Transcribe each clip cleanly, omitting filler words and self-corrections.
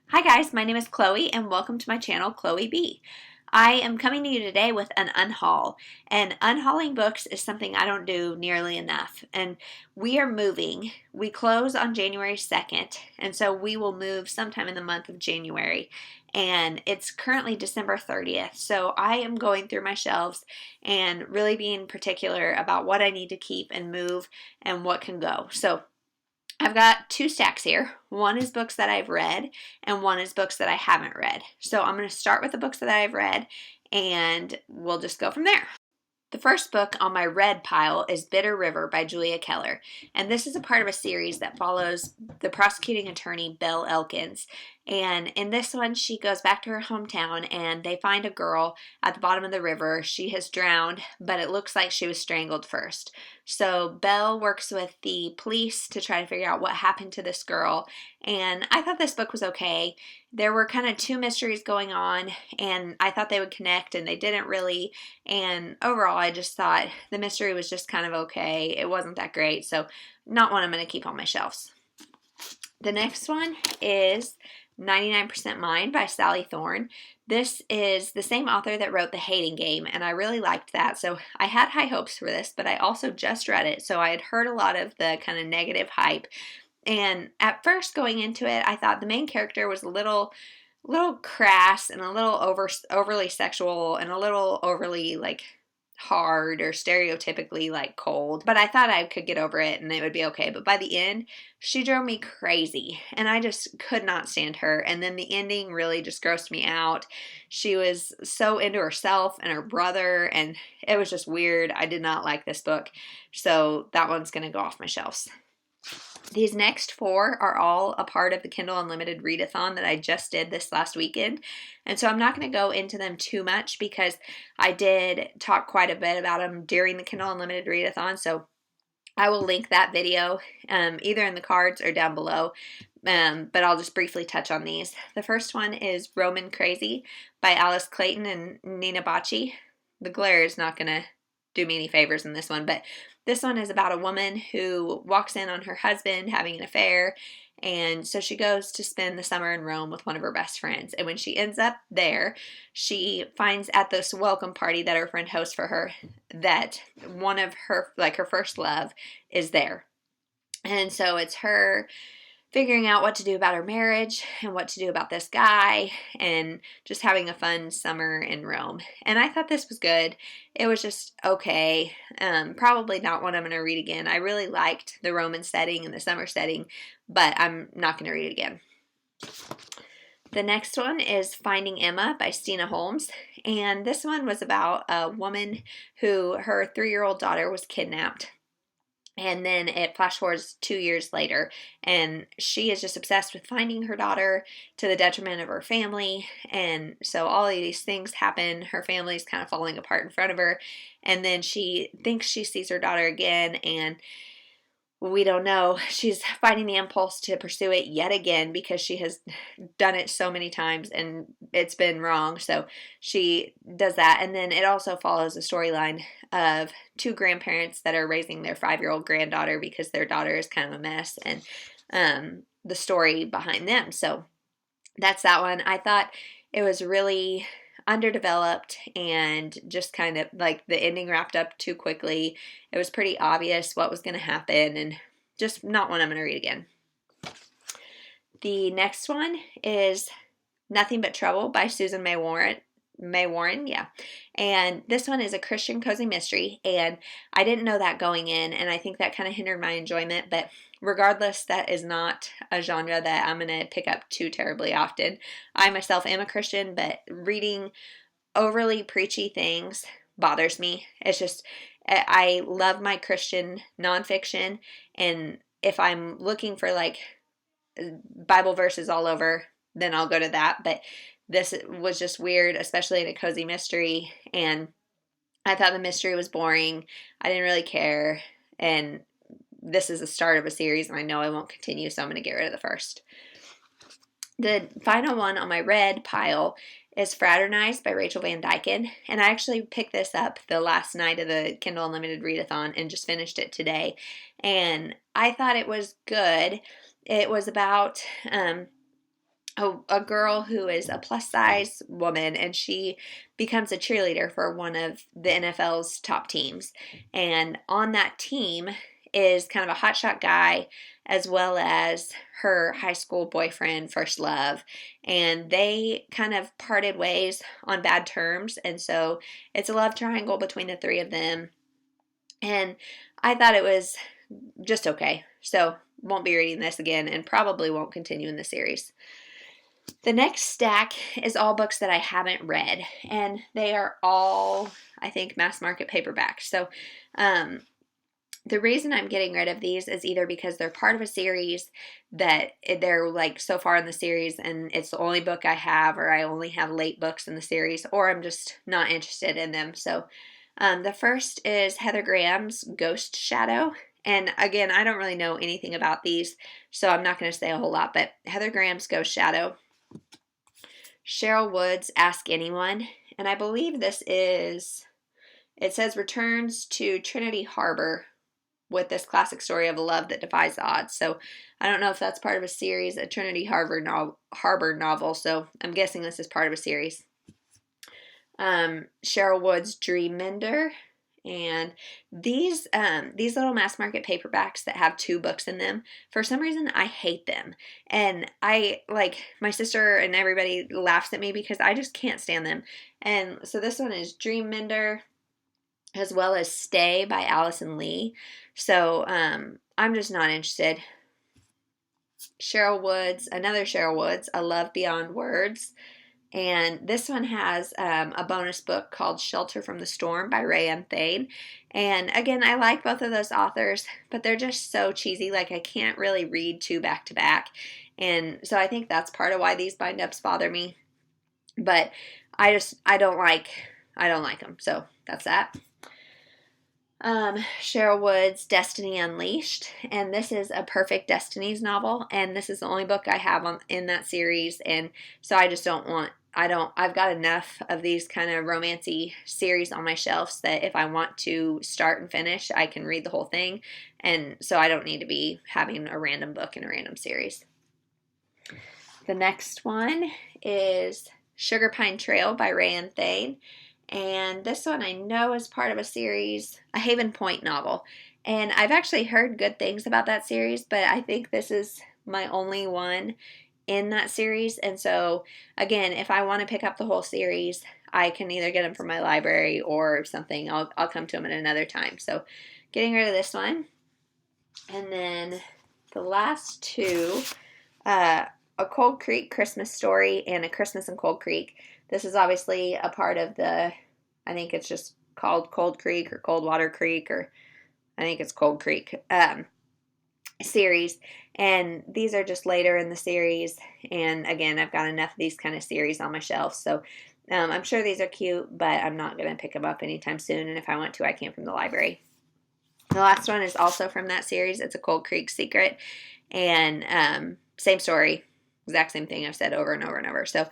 Hi guys, my name is Chloe and welcome to my channel, Chloe B. I am coming to you today with an unhaul, and unhauling books is something I don't do nearly enough, and we are moving. We close on January 2nd, and so we will move sometime in the month of January, and it's currently December 30th, so I am going through my shelves and really being particular about what I need to keep and move and what can go. So I've got two stacks here. One is books that I've read, and one is books that I haven't read. So I'm going to start with the books that I've read, and we'll just go from there. The first book on my read pile is Bitter River by Julia Keller, and this is a part of a series that follows the prosecuting attorney Belle Elkins. And in this one, she goes back to her hometown and they find a girl at the bottom of the river. She has drowned, but it looks like she was strangled first. So Belle works with the police to try to figure out what happened to this girl, and I thought this book was okay. There were kind of two mysteries going on, and I thought they would connect, and they didn't really. And overall, I just thought the mystery was just kind of okay. It wasn't that great, so not one I'm going to keep on my shelves. The next one is 99% Mine by Sally Thorne. This is the same author that wrote The Hating Game, and I really liked that. So I had high hopes for this, but I also just read it, so I had heard a lot of the kind of negative hype. And at first going into it, I thought the main character was a little crass and a little overly sexual and a little overly hard or stereotypically cold, but I thought I could get over it and it would be okay. But by the end, she drove me crazy and I just could not stand her. And then the ending really just grossed me out. She was so into herself and her brother, and it was just weird. I did not like this book, so that one's gonna go off my shelves. These next four are all a part of the Kindle Unlimited Readathon that I just did this last weekend. And so I'm not going to go into them too much because I did talk quite a bit about them during the Kindle Unlimited Readathon. So I will link that video either in the cards or down below. But I'll just briefly touch on these. The first one is Roman Crazy by Alice Clayton and Nina Bacci. The glare is not going to do me any favors in this one, but this one is about a woman who walks in on her husband having an affair, and so she goes to spend the summer in Rome with one of her best friends. And when she ends up there, she finds at this welcome party that her friend hosts for her that one of her, her first love, is there. And so it's her figuring out what to do about her marriage and what to do about this guy and just having a fun summer in Rome. And I thought this was good. It was just okay. Probably not one I'm going to read again. I really liked the Roman setting and the summer setting, but I'm not going to read it again. The next one is Finding Emma by Stina Holmes, and this one was about a woman who her 3-year-old daughter was kidnapped. And then it flash forwards 2 years later, and she is just obsessed with finding her daughter to the detriment of her family. And so all of these things happen. Her family's kind of falling apart in front of her, and then she thinks she sees her daughter again, and we don't know. She's fighting the impulse to pursue it yet again because she has done it so many times and it's been wrong. So she does that. And then it also follows a storyline of two grandparents that are raising their 5-year-old granddaughter because their daughter is kind of a mess, and the story behind them. So that's that one. I thought it was really underdeveloped and just kind of the ending wrapped up too quickly. It was pretty obvious what was going to happen, and just not one I'm going to read again. The next one is Nothing But Trouble by Susan May Warren, yeah. And this one is a Christian cozy mystery, and I didn't know that going in, and I think that kind of hindered my enjoyment, but regardless, that is not a genre that I'm going to pick up too terribly often. I myself am a Christian, but reading overly preachy things bothers me. It's just, I love my Christian nonfiction, and if I'm looking for Bible verses all over, then I'll go to that, but this was just weird, especially in a cozy mystery, and I thought the mystery was boring. I didn't really care, and this is the start of a series, and I know I won't continue, so I'm going to get rid of the first. The final one on my red pile is Fraternize by Rachel Van Dyken, and I actually picked this up the last night of the Kindle Unlimited Readathon and just finished it today, and I thought it was good. It was about a girl who is a plus size woman, and she becomes a cheerleader for one of the NFL's top teams. And on that team is kind of a hotshot guy, as well as her high school boyfriend, first love. And they kind of parted ways on bad terms. And so it's a love triangle between the three of them. And I thought it was just okay. So won't be reading this again and probably won't continue in the series. The next stack is all books that I haven't read, and they are all, I think, mass market paperbacks. So the reason I'm getting rid of these is either because they're part of a series that they're like so far in the series and it's the only book I have, or I only have late books in the series, or I'm just not interested in them. So the first is Heather Graham's Ghost Shadow. And again, I don't really know anything about these, so I'm not going to say a whole lot, but Heather Graham's Ghost Shadow. Cheryl Woods' Ask Anyone. And I believe this is, it says returns to Trinity Harbor with this classic story of a love that defies the odds. So I don't know if that's part of a series, a Trinity Harbor novel. So I'm guessing this is part of a series. Cheryl Woods' Dream Mender. And these little mass market paperbacks that have 2 books in them, for some reason I hate them. And I, like, my sister and everybody laughs at me because I just can't stand them. And so this one is Dream Mender, as well as Stay by Allison Lee. So I'm just not interested. Cheryl Woods, another Cheryl Woods, A Love Beyond Words. And this one has a bonus book called Shelter from the Storm by Rayanne Thane. And again, I like both of those authors, but they're just so cheesy. Like, I can't really read 2 back to back. And so I think that's part of why these bind-ups bother me. But I don't like them. So that's that. Cheryl Woods' Destiny Unleashed, and this is a Perfect Destinies novel, and this is the only book I have in that series, and so I just I've got enough of these kind of romancy series on my shelves that if I want to start and finish, I can read the whole thing, and so I don't need to be having a random book in a random series. The next one is Sugar Pine Trail by Rayanne Thane. And this one I know is part of a series, a Haven Point novel. And I've actually heard good things about that series, but I think this is my only one in that series. And so, again, if I want to pick up the whole series, I can either get them from my library or something. I'll come to them at another time. So, getting rid of this one. And then the last 2, A Cold Creek Christmas Story and A Christmas in Cold Creek. This is obviously a part of I think it's just called Cold Creek or Coldwater Creek, or I think it's Cold Creek series. And these are just later in the series. And again, I've got enough of these kind of series on my shelf. So I'm sure these are cute, but I'm not going to pick them up anytime soon. And if I want to, I can from the library. The last one is also from that series. It's A Cold Creek Secret. And same story, exact same thing I've said over and over and over. So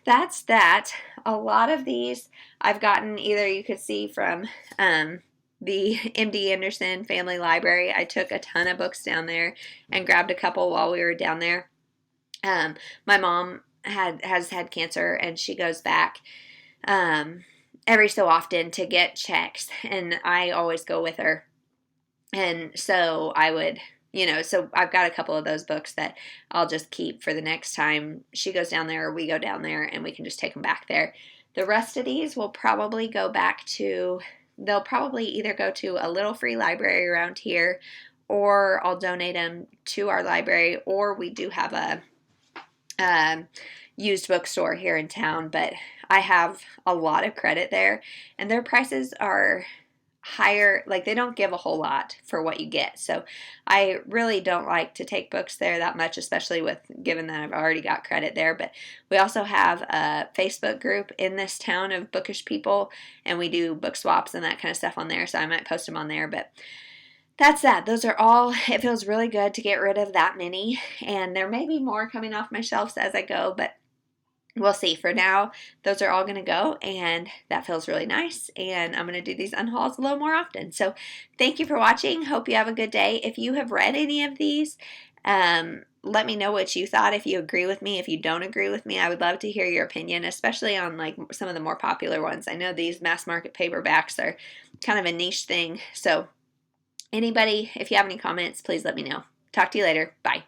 that's that. A lot of these I've gotten either you could see from the MD Anderson Family Library. I took a ton of books down there and grabbed a couple while we were down there. My mom has had cancer, and she goes back every so often to get checks, and I always go with her. And so I would, so I've got a couple of those books that I'll just keep for the next time she goes down there or we go down there, and we can just take them back there. The rest of these will probably go back to, they'll probably either go to a little free library around here, or I'll donate them to our library, or we do have a used bookstore here in town, but I have a lot of credit there, and their prices are higher. Like, they don't give a whole lot for what you get, so I really don't like to take books there that much, especially given that I've already got credit there. But we also have a Facebook group in this town of bookish people, and we do book swaps and that kind of stuff on there, so I might post them on there. But that's that. Those are all. It feels really good to get rid of that many, and there may be more coming off my shelves as I go, but we'll see. For now, those are all going to go, and that feels really nice, and I'm going to do these unhauls a little more often. So thank you for watching. Hope you have a good day. If you have read any of these, let me know what you thought, if you agree with me, if you don't agree with me. I would love to hear your opinion, especially on like some of the more popular ones. I know these mass market paperbacks are kind of a niche thing. So anybody, if you have any comments, please let me know. Talk to you later. Bye.